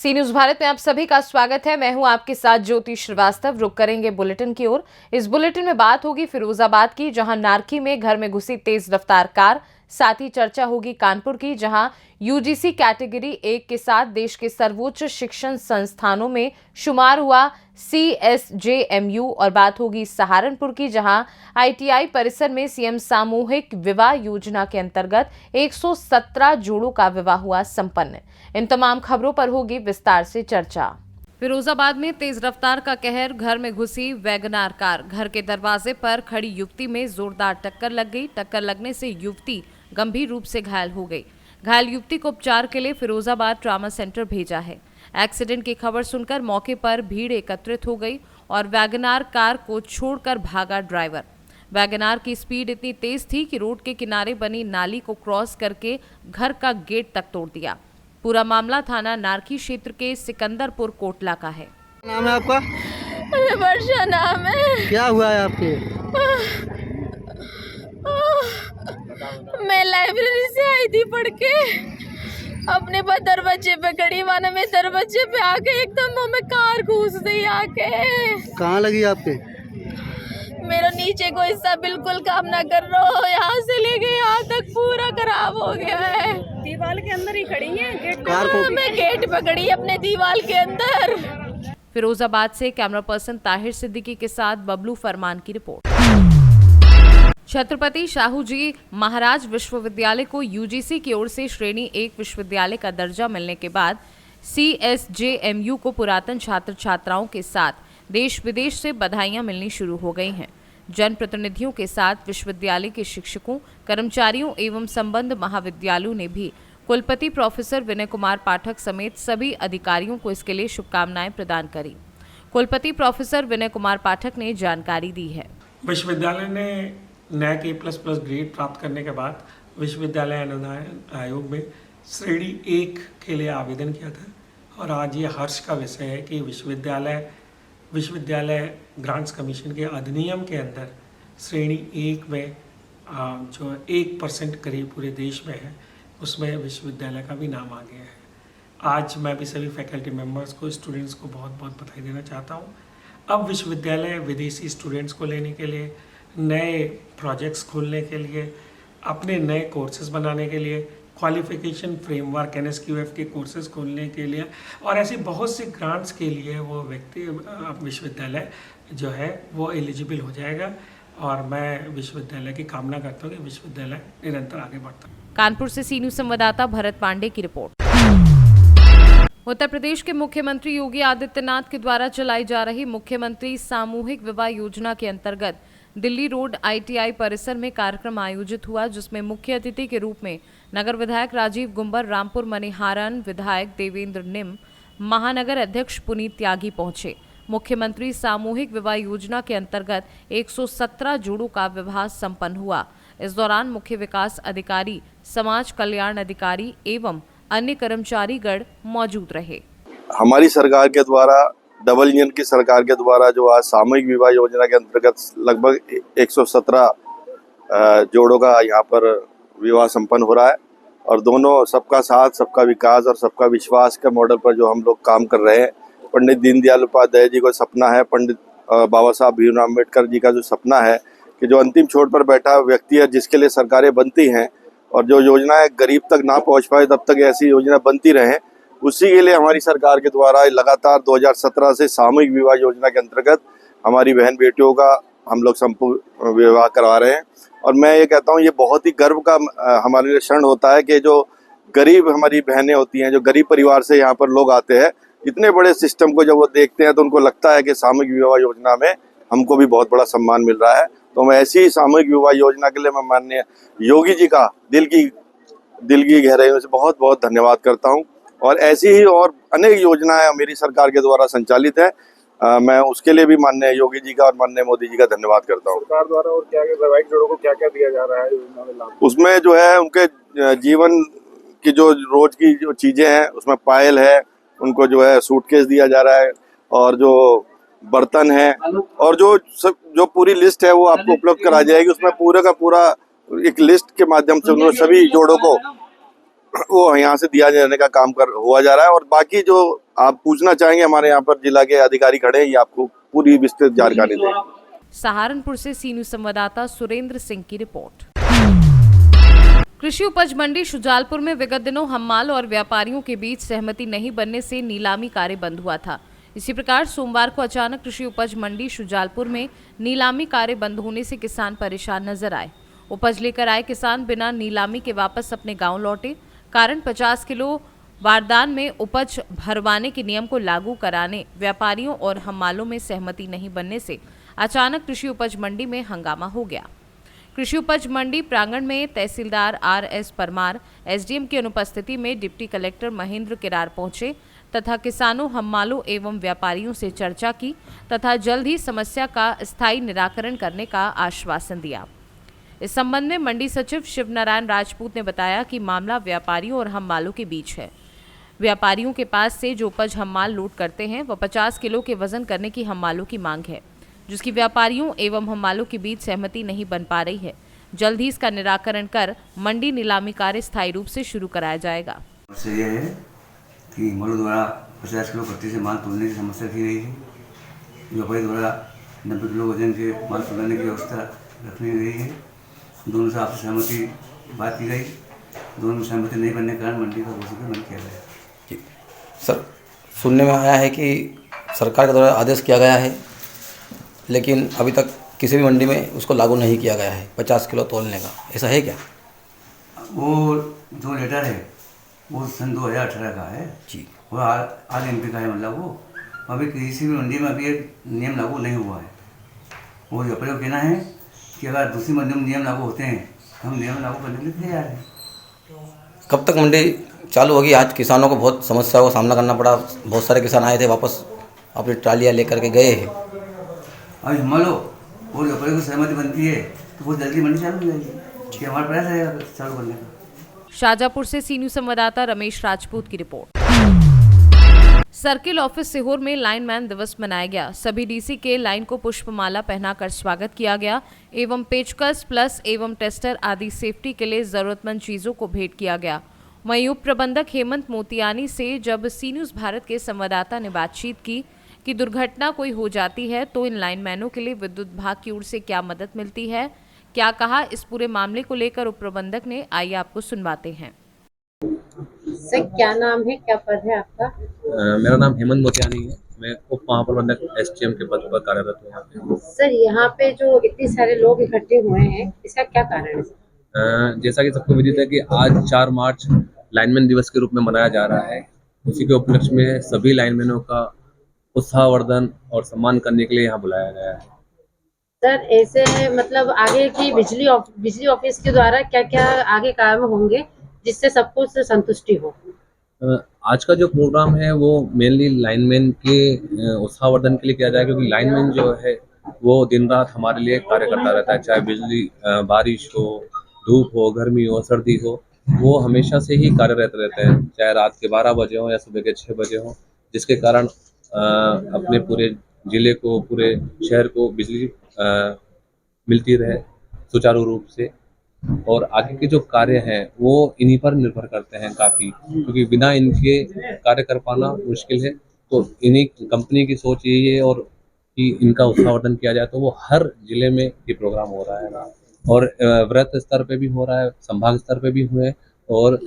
सी news Bharat में आप सभी का स्वागत है। मैं हूं आपके साथ ज्योति श्रीवास्तव। रुक करेंगे बुलेटिन की ओर। इस बुलेटिन में बात होगी फिरोजाबाद की, जहां नारकी में घर में घुसी तेज रफ्तार कार। साथ ही चर्चा होगी कानपुर की, जहां यूजीसी कैटेगरी 1 के साथ देश के सर्वोच्च शिक्षण संस्थानों में शुमार हुआ CSJMU। और बात होगी सहारनपुर की, जहां ITI परिसर में सीएम सामूहिक विवाह योजना के अंतर्गत 117 जोड़ों का विवाह हुआ संपन्न। इन तमाम खबरों पर होगी विस्तार से चर्चा। फिरोजाबाद में तेज रफ्तार का कहर, घर में घुसी वैगनार कार। घर के दरवाजे पर खड़ी युवती में जोरदार टक्कर लग गई। टक्कर लगने से युवती गंभीर रूप से घायल हो गई। घायल युवती को उपचार के लिए फिरोजाबाद ट्रॉमा सेंटर भेजा है। एक्सीडेंट की खबर सुनकर मौके पर भीड़ एकत्रित हो गई और वैगनार कार को छोड़कर भागा ड्राइवर। वैगनार की स्पीड इतनी तेज थी कि रोड के किनारे बनी नाली को क्रॉस करके घर का गेट तक तोड़ दिया। पूरा मामला थाना नारकी क्षेत्र के सिकंदरपुर कोटला का है। नाम है आपका? वर्षा नाम है। क्या हुआ है आपके? मैं लाइब्रेरी से आई थी पढ़ के, अपने पर दरवाजे पे खड़ी, माना मैं दरवाजे पे आके एकदम मुंह में कार घुस गई आके। कहाँ लगी आपके? मेरा नीचे को हिस्सा बिल्कुल काम ना कर रहा हो, यहाँ से लेके यहाँ तक पूरा खराब हो गया है। दीवार के अंदर ही खड़ी है गेट मैं गेट पे खड़ी अपने दीवार के अंदर। फिरोजाबाद से कैमरा पर्सन ताहिर सिद्दीकी के साथ बबलू फरमान की रिपोर्ट। छत्रपति शाहू जी महाराज विश्वविद्यालय को यूजीसी की ओर से श्रेणी 1 विश्वविद्यालय का दर्जा मिलने के बाद CSJMU को पुरातन छात्र छात्राओं के साथ देश विदेश से बधाइयां मिलनी शुरू हो गई हैं। जनप्रतिनिधियों के साथ विश्वविद्यालय के शिक्षकों, कर्मचारियों एवं संबद्ध महाविद्यालयों ने भी कुलपति प्रोफेसर विनय कुमार पाठक समेत सभी अधिकारियों को इसके लिए शुभकामनाएं प्रदान करी। कुलपति प्रोफेसर विनय कुमार पाठक ने जानकारी दी है। विश्वविद्यालय ने NAC A++ ग्रेड प्राप्त करने के बाद विश्वविद्यालय अनुदान आयोग में श्रेणी 1 के लिए आवेदन किया था और आज ये हर्ष का विषय है कि विश्वविद्यालय ग्रांट्स कमीशन के अधिनियम के अंदर श्रेणी 1 में जो 1% करीब पूरे देश में है, उसमें विश्वविद्यालय का भी नाम आ गया है। आज मैं भी सभी फैकल्टी मेंबर्स को, स्टूडेंट्स को बहुत बहुत बधाई देना चाहता हूँ। अब विश्वविद्यालय विदेशी स्टूडेंट्स को लेने के लिए, नए प्रोजेक्ट्स खोलने के लिए, अपने नए कोर्सेज बनाने के लिए, क्वालिफिकेशन फ्रेमवर्क NSQF के कोर्सेज खोलने के लिए और ऐसी बहुत सी ग्रांट्स के लिए वो व्यक्ति विश्वविद्यालय जो है वो एलिजिबल हो जाएगा। और मैं विश्वविद्यालय की कामना करता हूँ कि विश्वविद्यालय निरंतर आगे बढ़ता है। कानपुर से सी न्यूज संवाददाता भरत पांडे की रिपोर्ट। उत्तर प्रदेश के मुख्यमंत्री योगी आदित्यनाथ के द्वारा चलाई जा रही मुख्यमंत्री सामूहिक विवाह योजना के अंतर्गत दिल्ली रोड ITI परिसर में कार्यक्रम आयोजित हुआ, जिसमें मुख्य अतिथि के रूप में नगर विधायक राजीव गुंबर, रामपुर मनिहारन विधायक देवेंद्र निम, महानगर अध्यक्ष पुनीत त्यागी पहुंचे। मुख्यमंत्री सामूहिक विवाह योजना के अंतर्गत 117 जोड़ों का विवाह संपन्न हुआ। इस दौरान मुख्य विकास अधिकारी, समाज कल्याण अधिकारी एवं अन्य कर्मचारीगण मौजूद रहे। हमारी सरकार के द्वारा, डबल इंजन की सरकार के द्वारा जो आज सामूहिक विवाह योजना के अंतर्गत लगभग 117 जोड़ों का यहाँ पर विवाह संपन्न हो रहा है और दोनों सबका साथ, सबका विकास और सबका विश्वास के मॉडल पर जो हम लोग काम कर रहे हैं। पंडित दीनदयाल उपाध्याय जी का सपना है, पंडित बाबा साहब भीमराव अम्बेडकर जी का जो सपना है कि जो अंतिम छोर पर बैठा व्यक्ति है जिसके लिए सरकारें बनती हैं और जो योजनाएं गरीब तक ना पहुँच पाए तब तक ऐसी योजना बनती रहें, उसी के लिए हमारी सरकार के द्वारा लगातार 2017 से सामूहिक विवाह योजना के अंतर्गत हमारी बहन बेटियों का हम लोग संपूर्ण विवाह करवा रहे हैं। और मैं ये कहता हूँ ये बहुत ही गर्व का हमारे लिए क्षण होता है कि जो गरीब हमारी बहनें होती हैं, जो गरीब परिवार से यहाँ पर लोग आते हैं, इतने बड़े सिस्टम को जब वो देखते हैं तो उनको लगता है कि सामूहिक विवाह योजना में हमको भी बहुत बड़ा सम्मान मिल रहा है। तो मैं ऐसी सामूहिक विवाह योजना के लिए मैं माननीय योगी जी का दिल की गहराइयों से बहुत बहुत धन्यवाद करता हूँ। और ऐसी ही और अनेक योजनाएं मेरी सरकार के द्वारा संचालित है, मैं उसके लिए भी माननीय योगी जी का और माननीय मोदी जी का धन्यवाद करता हूँ। सरकार द्वारा और क्या वैवाहिक जोड़ों को क्या क्या दिया जा रहा है योजना में लाभ? उसमें जो है उनके जीवन की जो रोज की जो चीजें हैं उसमें पायल है, उनको जो है सूटकेस दिया जा रहा है और जो बर्तन है और जो पूरी लिस्ट है वो आपको उपलब्ध कराई जाएगी। उसमें पूरे का पूरा एक लिस्ट के माध्यम से उन्होंने सभी जोड़ों को वो यहाँ से दिया जाने का काम हुआ जा रहा है। और बाकी जो आप पूछना चाहेंगे, हमारे यहाँ पर जिला के अधिकारी खड़े हैं, ये आपको पूरी विस्तृत जानकारी देंगे। सहारनपुर से सी न्यूज संवाददाता सुरेंद्र सिंह की रिपोर्ट। कृषि उपज मंडी शुजालपुर में विगत दिनों हम्माल और व्यापारियों के बीच सहमति नहीं बनने से नीलामी कार्य बंद हुआ था। इसी प्रकार सोमवार को अचानक कृषि उपज मंडी शुजालपुर में नीलामी कार्य बंद होने से किसान परेशान नजर आए। उपज लेकर आए किसान बिना नीलामी के वापस अपने गांव लौटे। कारण 50 किलो बारदान में उपज भरवाने के नियम को लागू कराने व्यापारियों और हम्मालों में सहमति नहीं बनने से अचानक कृषि उपज मंडी में हंगामा हो गया। कृषि उपज मंडी प्रांगण में तहसीलदार RS परमार, SDM की अनुपस्थिति में डिप्टी कलेक्टर महेंद्र किरार पहुंचे तथा किसानों, हम्मालों एवं व्यापारियों से चर्चा की तथा जल्द ही समस्या का स्थायी निराकरण करने का आश्वासन दिया। इस संबंध में मंडी सचिव शिवनारायण राजपूत ने बताया कि मामला व्यापारियों और हम्मालों के बीच है। व्यापारियों के पास से जो उपज हम्माल लूट करते हैं वह 50 किलो के वजन करने की हम्मालों की मांग है, जिसकी व्यापारियों एवं हम्मालों के बीच सहमति नहीं बन पा रही है। जल्द ही इसका निराकरण कर मंडी नीलामी कार्य स्थायी रूप से शुरू कराया जाएगा। समस्या यह है कि हम्मालों द्वारा 50 किलो पत्ती से माल तोलने की समस्या की रही है। व्यापारी द्वारा 90 किलो वजन के माल तोलने की व्यवस्था रखनी रही है। दोनों से आपसे सहमति बात की गई, दोनों में सहमति नहीं बनने के कारण मंडी का घोषणा बंद किया गया। सर, सुनने में आया है कि सरकार के द्वारा आदेश किया गया है, लेकिन अभी तक किसी भी मंडी में उसको लागू नहीं किया गया है 50 किलो तोलने का। ऐसा है क्या? वो जो लेटर है वो सन 2018 का है जी, वो आज MP का है। मतलब वो अभी किसी भी मंडी में अभी एक नियम लागू नहीं हुआ है। वो व्यापारी का कहना है कि अगर दूसरी मंडी में नियम लागू होते हैं तो हम नियम लागू करने के लिए तैयार हैं। कब तक मंडी चालू होगी? आज किसानों को बहुत समस्याओं का सामना करना पड़ा। बहुत सारे किसान आए थे, वापस अपनी ट्रालियाँ लेकर के गए हैं। अभी हम्मालों और व्यापारी को सहमति बनती है तो बहुत जल्दी मंडी चालू हो जाएगी, कि हमारा प्रयास है चालू करने का। शाजापुर से सी न्यूज संवाददाता रमेश राजपूत की रिपोर्ट। सर्किल ऑफिस सीहोर में लाइनमैन दिवस मनाया गया। सभी DC के लाइन को पुष्पमाला पहनाकर स्वागत किया गया एवं पेचकस, प्लस एवं टेस्टर आदि सेफ्टी के लिए जरूरतमंद चीजों को भेंट किया गया। वहीं उप प्रबंधक हेमंत मोतियानी से जब सी न्यूज भारत के संवाददाता ने बातचीत की कि दुर्घटना कोई हो जाती है तो इन लाइनमैनों के लिए विद्युत विभाग की ओर से क्या मदद मिलती है, क्या कहा, इस पूरे मामले को लेकर उप प्रबंधक ने, आइए आपको सुनवाते हैं। सर, क्या नाम है, क्या पद है आपका? मेरा नाम हेमंत मोतियानी है। मैं उप महाप्रबंधक SDM के पद पर कार्यरत हूँ यहाँ पे। सर, यहाँ पे जो इतने सारे लोग इकट्ठे हुए हैं, इसका क्या कारण है? जैसा कि सबको विदित है कि आज 4 मार्च लाइनमैन दिवस के रूप में मनाया जा रहा है। उसी के उपलक्ष्य में सभी लाइनमैनों का उत्साहवर्धन और सम्मान करने के लिए यहाँ बुलाया गया है। सर, ऐसे मतलब आगे की बिजली ऑफिस के द्वारा क्या क्या आगे काम होंगे जिससे सबको संतुष्टि हो? आज का जो प्रोग्राम है वो मेनली लाइनमैन के उत्साहवर्धन के लिए किया जाएगा, क्योंकि लाइनमैन जो है वो दिन रात हमारे लिए कार्य करता रहता है। चाहे बिजली, बारिश हो, धूप हो, गर्मी हो, सर्दी हो, वो हमेशा से ही कार्यरत रहते हैं, चाहे रात के 12 बजे हो या सुबह के 6 बजे हो, जिसके कारण अपने पूरे जिले को, पूरे शहर को बिजली मिलती रहे सुचारू रूप से। और आगे के जो कार्य हैं वो इन्हीं पर निर्भर करते हैं काफ़ी, क्योंकि बिना इनके कार्य कर पाना मुश्किल है। तो इन्हीं कंपनी की सोच यही है और कि इनका उत्साहवर्धन किया जाए, तो वो हर जिले में ये प्रोग्राम हो रहा है और वृत्त स्तर पे भी हो रहा है, संभाग स्तर पे भी हुए और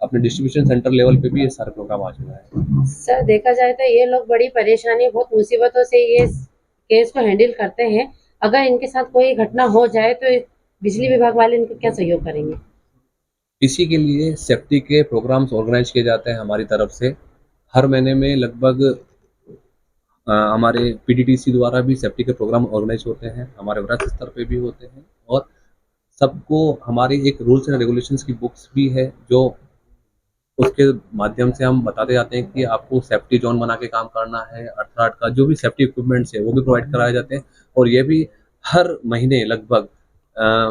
अपने डिस्ट्रीब्यूशन सेंटर लेवल पे भी ये सारे प्रोग्राम आ चुका है। सर, देखा जाए तो ये लोग बड़ी परेशानी, बहुत मुसीबतों से ये केस को हैंडल करते हैं। अगर इनके साथ कोई घटना हो जाए तो बिजली विभाग वाले इनको क्या सहयोग करेंगे? इसी के लिए सेफ्टी के प्रोग्राम्स ऑर्गेनाइज किए जाते हैं हमारी तरफ से। हर महीने में लगभग हमारे PDTC द्वारा भी सेफ्टी के प्रोग्राम ऑर्गेनाइज होते हैं, हमारे वृत्त स्तर पे भी होते हैं और सबको हमारी एक रूल्स एंड रेगुलेशंस की बुक्स भी है, जो उसके माध्यम से हम बताते जाते हैं कि आपको सेफ्टी जोन बना के काम करना है। अर्थात का जो भी सेफ्टी इक्विपमेंट्स है वो भी प्रोवाइड कराए जाते हैं और ये भी हर महीने लगभग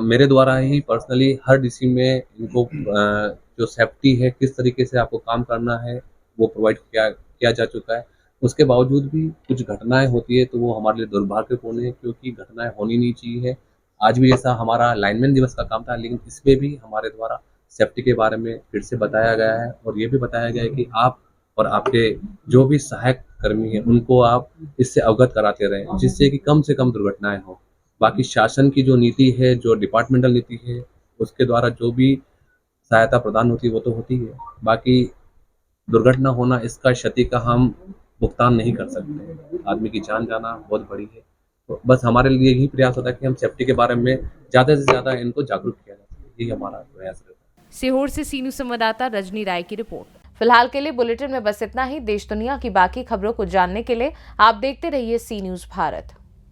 मेरे द्वारा ही पर्सनली हर DC में इनको जो सेफ्टी है, किस तरीके से आपको काम करना है, वो प्रोवाइड किया जा चुका है। उसके बावजूद भी कुछ घटनाएं होती है तो वो हमारे लिए दुर्भाग्यपूर्ण है, क्योंकि घटनाएं होनी नहीं चाहिए। आज भी जैसा हमारा लाइनमैन दिवस का काम था, लेकिन इसमें भी हमारे द्वारा सेफ्टी के बारे में फिर से बताया गया है और ये भी बताया गया है कि आप और आपके जो भी सहायक कर्मी हैं उनको आप इससे अवगत कराते रहें, जिससे कि कम से कम दुर्घटनाएं हो। बाकी शासन की जो नीति है, जो डिपार्टमेंटल नीति है, उसके द्वारा जो भी सहायता प्रदान होती है वो तो होती है। बाकी दुर्घटना होना, इसका क्षति का हम भुगतान नहीं कर सकते। आदमी की जान जाना बहुत बड़ी है। तो बस हमारे लिए यही प्रयास होता है कि हम सेफ्टी के बारे में ज़्यादा से ज़्यादा इनको जागरूक किया जाए। यही हमारा प्रयास रहता है। सीहोर से सी न्यूज़ संवाददाता रजनी राय की रिपोर्ट। फिलहाल के लिए बुलेटिन में बस इतना ही। देश दुनिया की बाकी खबरों को जानने के लिए आप देखते रहिए सी न्यूज़ भारत।